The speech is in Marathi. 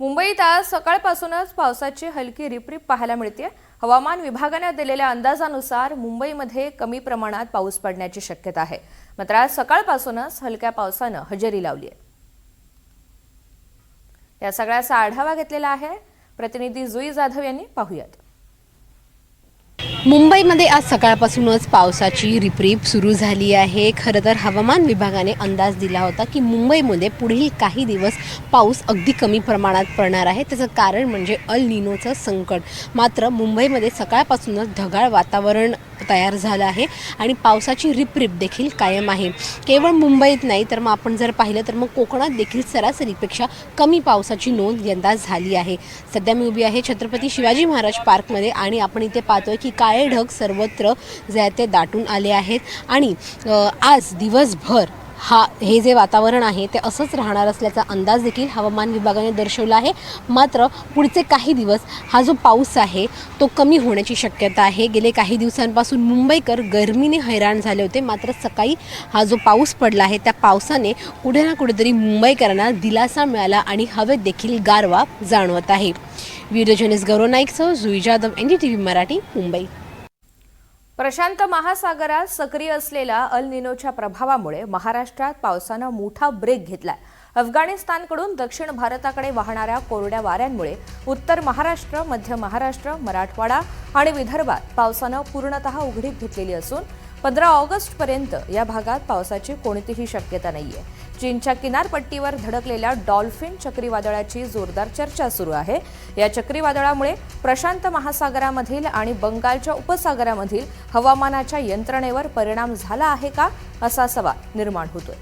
मुंबईत आज सकाळपासूनच पावसाची हलकी रिपरिप पाहायला मिळते। हवामान विभागाने दिलेल्या अंदाजानुसार मुंबईमध्ये कमी प्रमाणात पाऊस पडण्याची शक्यता आहे। मात्र आज सकाळपासूनच हलक्या पावसाने हजेरी लावली आहे। या सगळ्याचा आढावा घेतलेला आहे प्रतिनिधी जुई जाधव यांनी। पाहूयात। मुंबईमध्ये आज सकाळपासूनच पावसाची रिपरिप सुरू झाली आहे। खरं तर हवामान विभागाने अंदाज दिला होता की मुंबईमध्ये पुढील काही दिवस पाऊस अगदी कमी प्रमाणात पडणार आहे। त्याचं कारण म्हणजे अल निनोचं संकट। मात्र मुंबईमध्ये सकाळपासूनच ढगाळ वातावरण तयार झालं आहे आणि पावसाची रिपरिप देखील कायम आहे। केवळ मुंबईत नाही तर मग आपण जर पाहिलं तर मग कोकणात देखील सरासरीपेक्षा कमी पावसाची नोंद यंदा झाली आहे। सध्या मी उभी आहे छत्रपती शिवाजी महाराज पार्कमध्ये आणि आपण इथे पाहतोय की काळे ढग सर्वत्र जे ते दाटून आले आहेत आणि आज दिवसभर हे जे वातावरण आहे ते असंच राहणार असल्याचा अंदाज देखील हवामान विभागाने दर्शवला आहे। मात्र पुढचे काही दिवस हा जो पाऊस आहे तो कमी होण्याची शक्यता आहे। गेले काही दिवसांपासून मुंबईकर गरमीने हैराण झाले होते, मात्र सकाळी हा जो पाऊस पडला आहे त्या पावसाने कुठे ना कुठेतरी मुंबईकरांना दिलासा मिळाला आणि हवेत देखील गारवा जाणवत आहे। व्हिडिओ जर्नलिस्ट गौरव नाईकसह जुई जाधव, NDTV मराठी, मुंबई। प्रशांत महासागरात सक्रिय असलेल्या अल निनोच्या प्रभावामुळे महाराष्ट्रात पावसाने मोठा ब्रेक घेतलाय। अफगाणिस्तानकडून दक्षिण भारताकडे वाहणाऱ्या कोरड्या वाऱ्यांमुळे उत्तर महाराष्ट्र, मध्य महाराष्ट्र, मराठवाडा आणि विदर्भात पावसाने पूर्णतः उघडीप घेतलेली असून 15 ऑगस्टपर्यंत या भागात पावसाची कोणतीही शक्यता नाहीये। चीनच्या किनारपट्टीवर धडकलेल्या डॉल्फिन चक्रीवादळाची जोरदार चर्चा सुरू आहे। या चक्रीवादळामुळे प्रशांत महासागरामधील आणि बंगालच्या उपसागरामधील हवामानाच्या यंत्रणेवर परिणाम झाला आहे का, असा सवाल निर्माण होतोय।